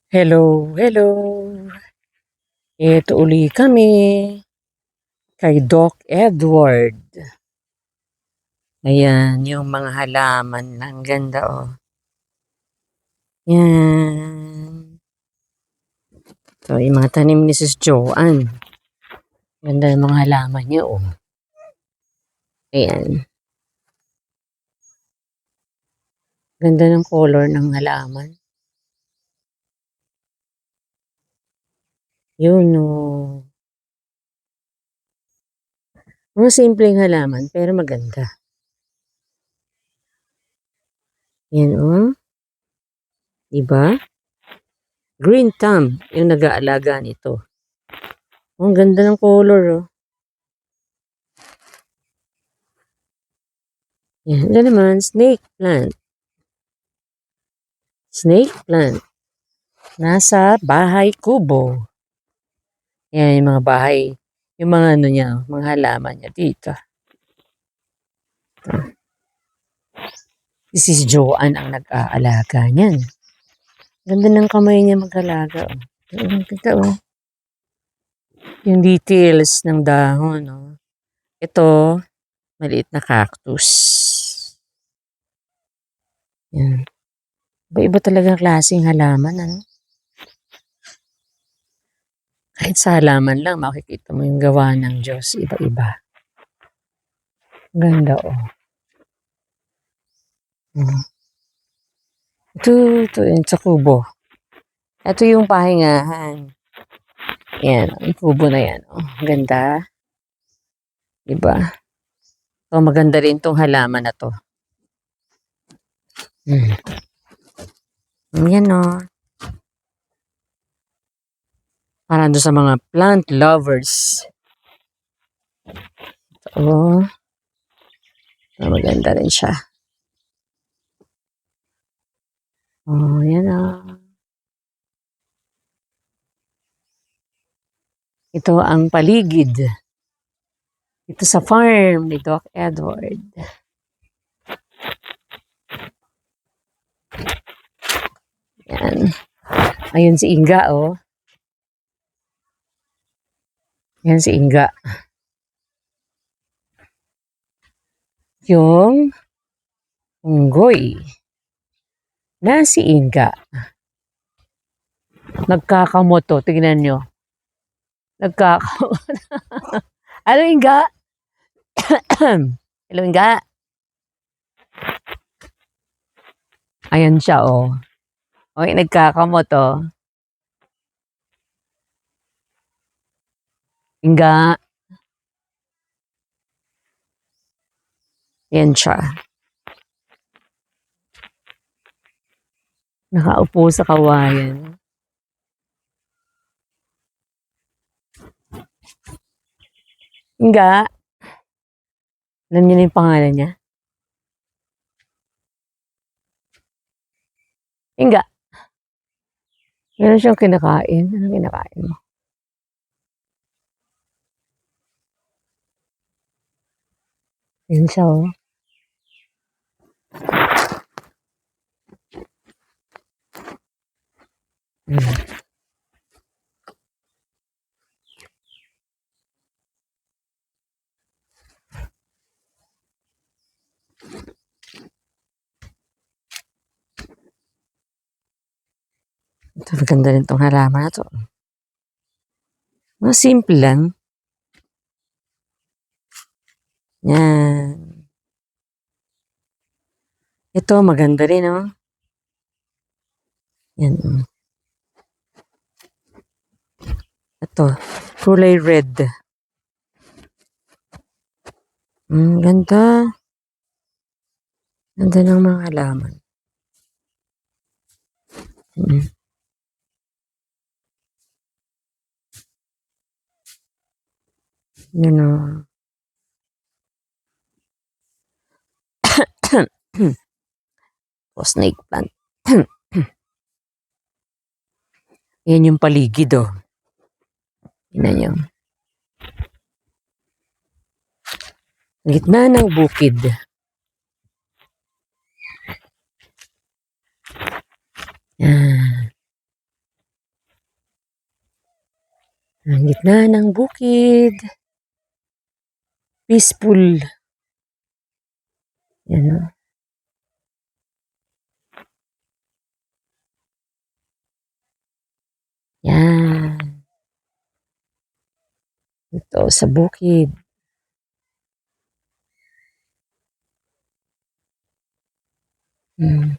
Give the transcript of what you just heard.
Hello, hello. Ito uli kami kay Doc Edward. Ayan, yung mga halaman. Ang ganda, oh. Yan. So, yung mga tanim ni Sis Joanne. Ganda yung mga halaman niya, oh. Ayan. Ganda ng color ng halaman. Yun, oh. Mga simpleng halaman, pero maganda. Yan, oh. Diba? Green thumb, yung nag-aalaga nito. Ang ganda ng color, oh. Yan, ito naman, snake plant. Snake plant. Nasa bahay kubo. Yan yung mga bahay. Yung mga ano niya, mga halaman niya dito. Si Sis Joanne ang nag-aalaga niyan. Ganda ng kamay niya mag-alaga. Oh. Kita, oh. Yung details ng dahon. Oh. Ito, maliit na cactus. Yan. Iba-iba talaga klaseng halaman. Ano? Kahit sa halaman lang, makikita mo yung gawa ng Diyos. Iba-iba. Ganda, oh. Ito yun sa kubo. Ito yung pahingahan. Yan, ang kubo na yan. Oh, ganda. Diba? So, maganda rin tong halaman na to. Yan, oh. Para doon sa mga plant lovers. Oh. Maganda rin siya. Oh, yan, oh. Ito ang paligid. Ito sa farm ni Doc Edward. Yan. Ayun si Inga, oh. Yan si Inga. Yung unggoy na si Inga. Nagkakamoto. Tignan nyo. Nagkakamoto. Ano, Inga? Hello, Inga. Ayan siya, oh. Okay, nagkakamoto. Inga. Yan siya. Nakaupo sa kawayan. Inga. Alam niyo na yung pangalan niya? Inga. Meron siyang kinakain. Anong kinakain mo? Yan siya, oh. Ito, maganda rin itong halaman na to. Mga simple lang. Yan. Ito, maganda rin, oh. Yan. Ito, kulay red. Ganda. Ganda ng mga halaman. Yan, oh. O, snake plant. Yan yung paligid, oh. Tingnan nyo. Gitna ng bukid. Yan. Ang gitna ng bukid. Peaceful. Yan o. Yan. Ito sa bukid. Hmm.